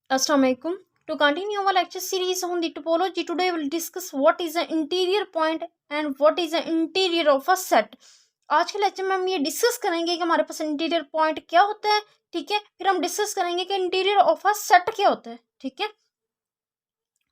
Assalamu alaikum. To continue our lecture series on the topology, today we'll discuss what is the interior point and what is the interior of a set. आज के lecture में हम ये discuss करेंगे कि हमारे पास interior point क्या होता है, ठीक है। फिर हम डिस्कस करेंगे कि इंटीरियर ऑफ अ सेट क्या होता है, ठीक है।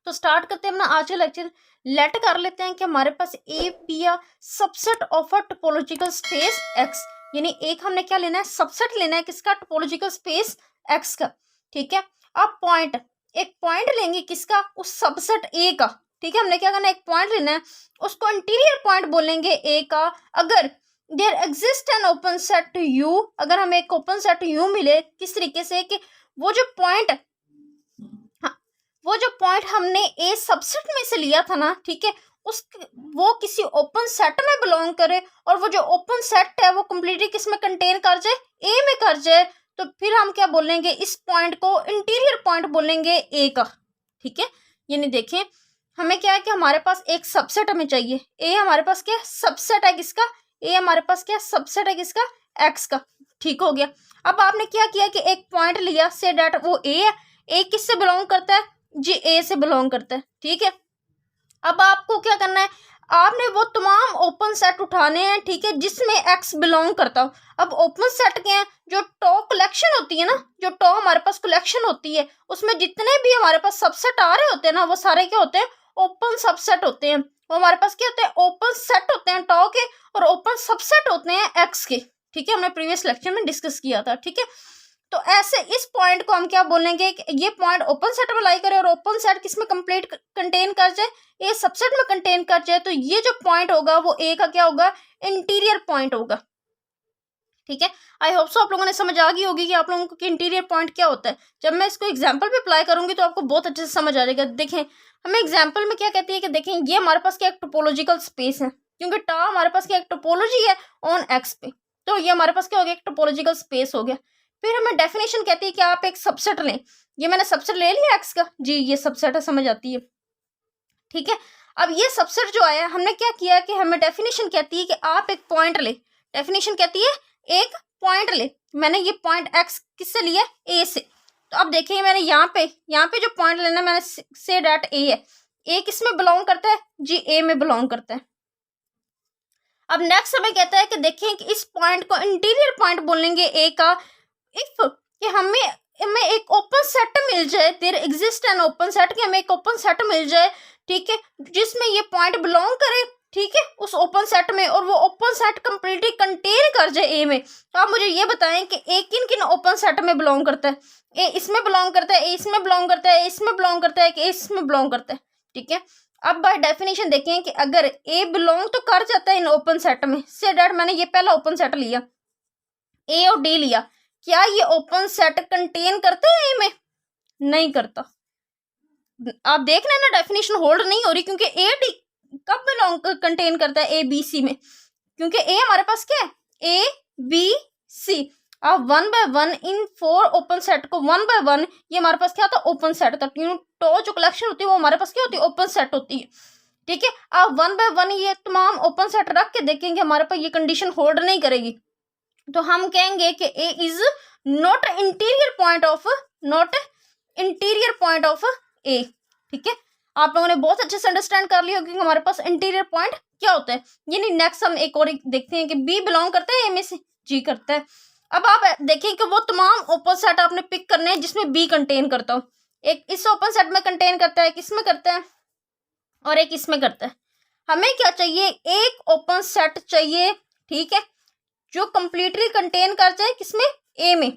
तो स्टार्ट करते हैं अपना आज का लेक्चर। लेट कर लेते हैं कि हमारे पास ए बी या subset of a topological space x, यानी एक हमने क्या लेना है, सबसेट लेना है किसका, टोपोलॉजिकल स्पेस एक्स का, ठीक है। अब पॉइंट, एक पॉइंट लेंगे किसका, उस सबसेट ए का, ठीक है। हमने क्या करना है, एक पॉइंट लेना है, उसको इंटीरियर पॉइंट बोलेंगे ए का। अगर there exist an open set U, अगर हमें एक ओपन सेट यू मिले, किस तरीके से कि वो जो पॉइंट हमने ए सबसेट में से लिया था ना, ठीक है, उस वो किसी ओपन सेट में बिलोंग करे और वो जो ओपन सेट है वो कंप्लीटली किस में कंटेन कर जाए, ए में कर जाए, तो फिर हम क्या बोलेंगे, इस पॉइंट को इंटीरियर पॉइंट बोलेंगे ए का, ठीक है। यानी देखें हमें क्या है कि हमारे पास एक सबसेट हमें चाहिए, ए हमारे पास क्या सबसेट है किसका, ए हमारे पास क्या सबसेट है किसका, एक्स का, ठीक हो गया। अब आपने क्या किया कि एक पॉइंट लिया, से डेट वो ए है, ए किससे बिलोंग करता है जी, ए से बिलोंग करता है, ठीक है। अब आपको क्या करना है, आपने वो तमाम ओपन सेट उठाने हैं, ठीक है, जिसमें एक्स बिलोंग करता हो। अब ओपन सेट के हैं, जो टॉ कलेक्शन होती है ना, जो टॉ हमारे पास कलेक्शन होती है, उसमें जितने भी हमारे पास सबसेट आ रहे होते हैं ना, वो सारे क्या होते हैं, ओपन सबसेट होते हैं। वो हमारे पास क्या होते हैं, ओपन सेट होते हैं टॉ के, और ओपन सबसेट होते हैं एक्स के, ठीक है। हमने प्रीवियस लेक्चर में डिस्कस किया था, ठीक है। तो ऐसे इस पॉइंट को हम क्या बोलेंगे कि ये पॉइंट ओपन सेट में लाई करे और ओपन सेट किस में कंप्लीट कंटेन कर जाए, ए सबसेट में कंटेन कर जाए, तो ये जो पॉइंट होगा वो ए का क्या होगा, इंटीरियर पॉइंट होगा, ठीक है। आई होप सो आप लोगों ने समझ आ गई होगी कि आप लोगों को इंटीरियर पॉइंट क्या होता है। जब मैं इसको एग्जाम्पल पे अप्लाई करूंगी तो आपको बहुत अच्छे से समझ आ जाएगा। देखें हमें एग्जाम्पल में क्या कहती है कि देखें ये हमारे पास क्या एक टोपोलॉजिकल स्पेस है, क्योंकि टा हमारे पास क्या एक टोपोलॉजी है ऑन एक्स पे, तो ये हमारे पास क्या हो गया, एक टोपोलॉजिकल स्पेस हो गया। फिर हमें डेफिनेशन कहती है कि आप एक सबसेट लें, ये मैंने सबसेट ले लिया एक्स का जी, ये सबसेट है, समझ आती है, ठीक है। अब ये सबसेट जो आया, हमने क्या किया कि हमें डेफिनेशन कहती है कि आप एक पॉइंट ले, डेफिनेशन कहती है एक पॉइंट ले, मैंने ये पॉइंट एक्स किससे लिया, ए से। तो अब देखिए मैंने यहाँ पे जो पॉइंट लेना मैंने से डेट ए है, ए किस में बिलोंग करता है जी, ए में बिलोंग करता है। अब नेक्स्ट हमें कहता है कि देखिए कि इस पॉइंट को इंटीरियर पॉइंट बोलेंगे ए का, इफ कि हमें एक ओपन सेट मिल जाए, there exist an open set, कि हमें एक ओपन सेट मिल जाए, ठीक है, जिसमें ये पॉइंट बिलोंग करे, ठीक है, उस ओपन सेट में, और वो ओपन सेट कंप्लीटली कंटेन कर जाए ए में। तो आप मुझे ये बताएं कि ए किन किन ओपन सेट में बिलोंग करता है, ए इसमें बिलोंग करता है, ए इसमें बिलोंग करता है, ए इसमें बिलोंग करता है, कि ए इसमें बिलोंग करता है, ठीक है। अब बाय डेफिनेशन देखें कि अगर ए बिलोंग तो कर जाता है इन ओपन सेट में, से डेट मैंने ये पहला ओपन सेट लिया, ए और डी लिया, क्या ये ओपन सेट कंटेन करते हैं ए में, नहीं करता। आप देख रहे हैं ना डेफिनेशन होल्ड नहीं हो रही, क्योंकि ए डी कब बिलोंग कंटेन करता है ए बी सी में, क्योंकि ए हमारे पास क्या है, ए बी सी। अब 1 बाय 1 इन 4 ओपन सेट को 1 बाय 1, ये हमारे पास क्या था, ओपन सेट था, टो जो कलेक्शन होती है वो हमारे पास क्या होती है, ओपन सेट होती है, ठीक है। अब 1 बाय 1 ये तमाम ओपन सेट रख के देखेंगे हमारे पास ये कंडीशन होल्ड नहीं करेगी, तो हम कहेंगे कि A is not interior point of A, ठीक है। आप लोगों ने बहुत अच्छे से अंडरस्टैंड कर लिया कि हमारे पास इंटीरियर पॉइंट क्या होता है। यानी नेक्स्ट हम एक और देखते हैं कि बी बिलोंग करता है ए में से, जी करता है। अब आप देखें कि वो तमाम ओपन सेट आपने पिक करने हैं जिसमें बी कंटेन करता हो, एक इस ओपन सेट में कंटेन करता है, किस में करता है, और एक इसमें करता है। हमें क्या चाहिए, एक ओपन सेट चाहिए, ठीक है, जो कंप्लीटली कंटेन कर जाए किसमें, ए में,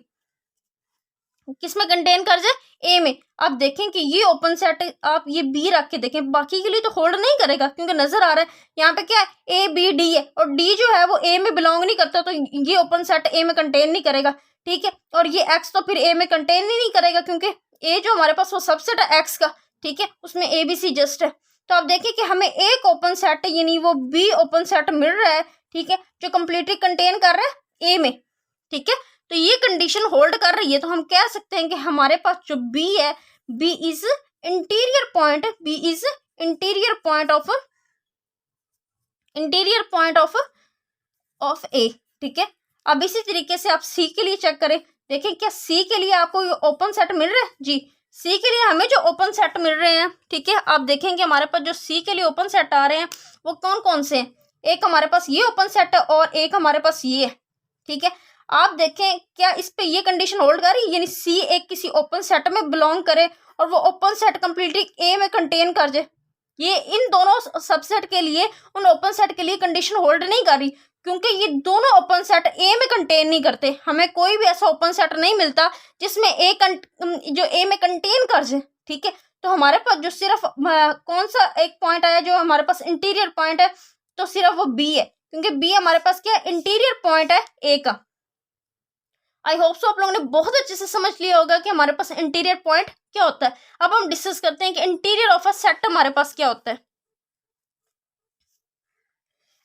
किसमें कंटेन कर जाए, ए में। आप देखें कि ये ओपन सेट आप ये बी रख के देखें, बाकी के लिए तो होल्ड नहीं करेगा, क्योंकि नजर आ रहा है यहाँ पे क्या है, ए बी डी है, और डी जो है वो ए में बिलोंग नहीं करता, तो ये ओपन सेट ए में कंटेन नहीं करेगा, ठीक है। और ये एक्स तो फिर ए में कंटेन ही नहीं करेगा, क्योंकि ए जो हमारे पास वो सबसेट है एक्स का, ठीक है, उसमें ए बी सी जस्ट है। तो आप देखिए कि हमें एक ओपन सेट यानी वो बी ओपन सेट मिल रहा है, ठीक है, जो कंप्लीटली कंटेन कर रहा है ए में, ठीक है। तो ये कंडीशन होल्ड कर रही है, तो हम कह सकते हैं कि हमारे पास जो बी है, B is interior point, B is interior point of A, ठीक है। अब इसी तरीके से आप सी के लिए चेक करें, देखें क्या सी के लिए आपको ओपन सेट मिल रहा है जी, सी के लिए हमें जो ओपन सेट मिल रहे हैं, ठीक है, आप देखेंगे हमारे पास जो सी के लिए ओपन सेट आ रहे हैं वो कौन कौन से हैं। एक हमारे पास ये ओपन सेट है और एक हमारे पास ये है, ठीक है। आप देखें क्या इस पे ये कंडीशन होल्ड कर रही है, यानी सी एक किसी ओपन सेट में बिलोंग करे और वो ओपन सेट कंप्लीटली ए में कंटेन कर जाए। ये इन दोनों सबसेट के लिए, उन ओपन सेट के लिए कंडीशन होल्ड नहीं कर रही, क्योंकि ये दोनों ओपन सेट ए में कंटेन नहीं करते। हमें कोई भी ऐसा ओपन सेट नहीं मिलता जिसमें जो ए में कंटेन कर जाए, ठीक है। तो हमारे पास जो सिर्फ कौन सा एक पॉइंट आया जो हमारे पास इंटीरियर पॉइंट है, तो सिर्फ वो बी है, क्योंकि बी हमारे पास क्या है, इंटीरियर पॉइंट है ए का। आई होप सो आप लोगों ने बहुत अच्छे से समझ लिया होगा कि हमारे पास इंटीरियर पॉइंट क्या होता है। अब हम डिस्कस करते हैं कि इंटीरियर ऑफ अ सेट हमारे पास क्या होता है।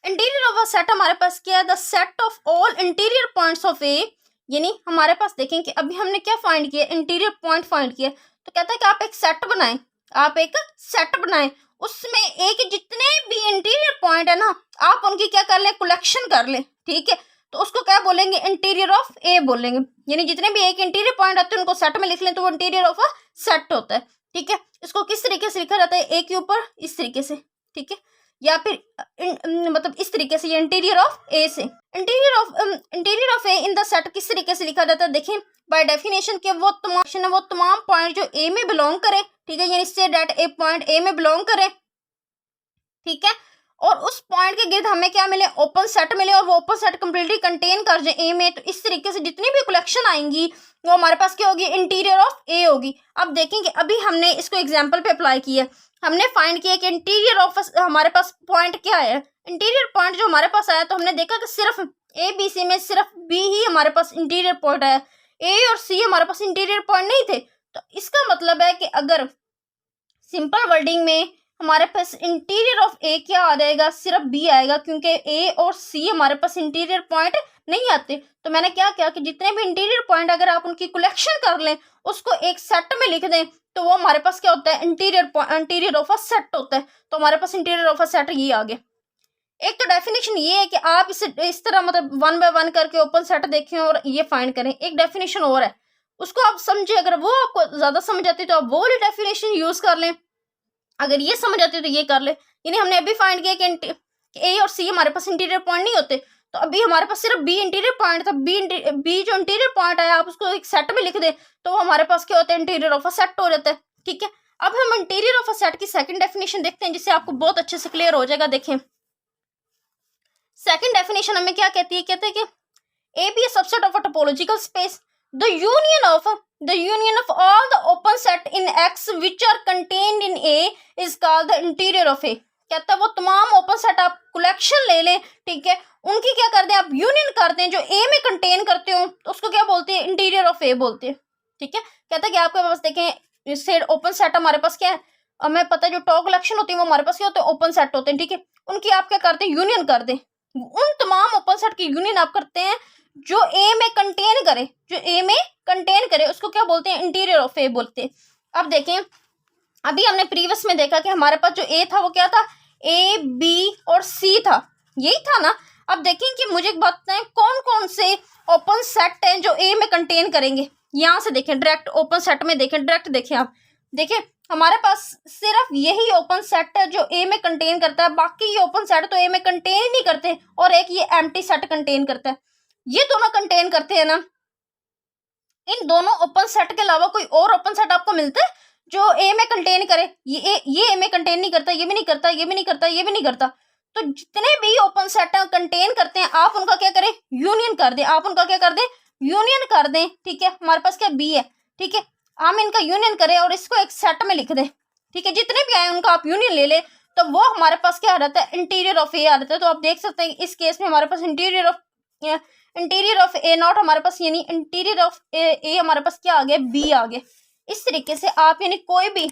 इंटीरियर ऑफ अ सेट हमारे पास क्या है, the set of all interior points of A, यानी हमारे पास देखें कि अभी हमने क्या फाइंड किया, इंटीरियर पॉइंट फाइंड किया। तो कहता है कि आप एक सेट बनाएं, आप एक सेट बनाएं, उसमें ए के जितने भी इंटीरियर पॉइंट है ना, आप उनकी क्या कर लें, कलेक्शन कर लें, ठीक है। तो उसको क्या बोलेंगे, इंटीरियर ऑफ ए बोलेंगे, यानी जितने भी एक इंटीरियर पॉइंट आते हैं उनको सेट में लिख लें तो वो इंटीरियर ऑफ अ सेट होता है, ठीक है। इसको किस तरीके से लिखा जाता है, ए के ऊपर इस तरीके से, ठीक है, या फिर मतलब इस तरीके से, ये इंटीरियर ऑफ ए से, interior of A in the set किस तरीके से लिखा जाता है, देखिए बाय डेफिनेशन के वो तमाम पॉइंट जो ए में बिलोंग करे, ठीक है, यानी say that A point A में बिलोंग करे, ठीक है, और उस पॉइंट के गिर्द हमें क्या मिले, ओपन सेट मिले, और वो ओपन सेट कंप्लीटली कंटेन कर जाए ए में। तो इस तरीके से जितनी भी कलेक्शन आएंगी वो हमारे पास क्या होगी, इंटीरियर ऑफ ए होगी। अब देखेंगे अभी हमने इसको एग्जांपल पे अप्लाई किया, हमने फाइंड किया कि इंटीरियर ऑफ हमारे पास पॉइंट क्या है। इंटीरियर पॉइंट जो हमारे पास आया तो हमने देखा कि सिर्फ ए बी सी में सिर्फ बी ही हमारे पास इंटीरियर पॉइंट आया, ए और सी हमारे पास इंटीरियर पॉइंट नहीं थे। तो इसका मतलब है कि अगर सिंपल वर्डिंग में हमारे पास इंटीरियर ऑफ ए क्या आ जाएगा, सिर्फ बी आएगा, क्योंकि ए और सी हमारे पास इंटीरियर पॉइंट नहीं आते। तो मैंने क्या किया कि जितने भी इंटीरियर पॉइंट अगर आप उनकी कलेक्शन कर लें, उसको एक सेट में लिख दें, तो वो हमारे पास क्या होता है, इंटीरियर ऑफ अ सेट होता है। तो हमारे पास इंटीरियर ऑफ अ सेट ये आ गया। एक तो डेफिनेशन ये है कि आप इसे इस तरह मतलब 1 बाय 1 करके ओपन सेट देखें और ये फाइंड करें। एक डेफिनेशन और है, उसको आप समझे, अगर वो आपको ज्यादा समझ आती है तो आप वो वाली डेफिनेशन यूज कर लें, अगर ये समझ आती है तो ये कर ले। यानी हमने अभी फाइंड किया कि ए और सी हमारे पास इंटीरियर पॉइंट नहीं होते, तो अभी हमारे पास सिर्फ बी इंटीरियर पॉइंट था। बी जो इंटीरियर पॉइंट आया आप उसको एक सेट में लिख दे तो वो हमारे पास क्या होता है, इंटीरियर ऑफ अ सेट हो जाता है, ठीक है। अब हम इंटीरियर ऑफ अ सेट की सेकंड डेफिनेशन देखते हैं, जिससे आपको बहुत अच्छे से क्लियर हो जाएगा। देखें सेकंड डेफिनेशन हमें क्या कहती है, कहते हैं कि A B a subset of a topological space, the union of all the open set in X which are contained in A is called the interior of A। कहता है वो तमाम ओपन सेट आप कलेक्शन ले लें, ठीक है, उनकी क्या कर दें, आप यूनियन कर दें जो ए में कंटेन करते हो, तो उसको क्या बोलते हैं, इंटीरियर ऑफ ए बोलते हैं, ठीक है। कहता है कि आपके पास देखें इससे ओपन सेट हमारे पास क्या है, हमें पता है जो टॉ कलेक्शन होती है वो हमारे पास क्या होते हैं, ओपन सेट होते हैं, ठीक है। उनकी आप क्या करते हैं, यूनियन कर दें, उन तमाम ओपन सेट की यूनियन आप करते हैं जो ए में कंटेन करे, जो ए में कंटेन करे, उसको क्या बोलते हैं, इंटीरियर ऑफ ए बोलते हैं। अब देखें अभी हमने प्रीवियस में देखा कि हमारे पास जो ए था वो क्या था, ए बी और सी था, यही था ना। अब देखें कि मुझे एक बात बताएं, कौन कौन से ओपन सेट हैं जो ए में कंटेन करेंगे। यहाँ से देखें डायरेक्ट ओपन सेट में देखें, डायरेक्ट देखें आप, देखें हमारे पास सिर्फ यही ओपन सेट है जो ए में कंटेन करता है, बाकी ये ओपन सेट तो ए में कंटेन ही नहीं करते, और एक ये एम्प्टी सेट कंटेन करता है, ये दोनों कंटेन करते हैं ना। इन दोनों ओपन सेट के अलावा कोई और ओपन सेट आपको मिलता है जो ए में कंटेन करे, ये ए में कंटेन नहीं करता, ये भी नहीं करता, ये भी नहीं करता, ये भी नहीं करता। तो जितने भी ओपन सेट हैं कंटेन करते हैं, आप उनका क्या करें, यूनियन कर दें, आप उनका क्या कर दें, यूनियन कर दें, ठीक है। हमारे पास क्या बी है, ठीक है, हम इनका यूनियन करें और इसको एक सेट में लिख दें, ठीक है। जितने भी आए उनका आप यूनियन ले ले, तो वो हमारे पास क्या आ जाता है, इंटीरियर ऑफ ए आ जाता है। तो आप देख सकते हैं इस केस में हमारे पास इंटीरियर ऑफ ए नॉट हमारे पास, यानी इंटीरियर ऑफ ए हमारे पास क्या आ गया, बी आ गया। इस तरीके से आप यानी कोई भी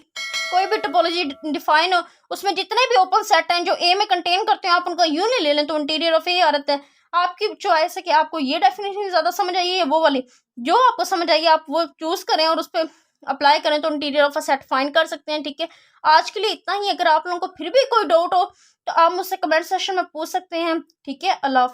टोपोलॉजी डिफाइन हो, उसमें जितने भी ओपन सेट हैं जो ए में कंटेन करते हैं, आप उनका यूनियन ले लें तो इंटीरियर ऑफ ए आ जाता है। आपकी चॉइस है कि आपको ये डेफिनेशन ज्यादा समझ आई है, वो वाली जो आपको समझ आई है आप वो चूज करें और उस पर अप्लाई करें तो interior of a set find कर सकते हैं, ठीक है। आज के लिए इतना ही। अगर आप लोगों को फिर भी कोई डाउट हो तो आप मुझसे कमेंट सेक्शन में पूछ सकते हैं, ठीक है। अल्लाह।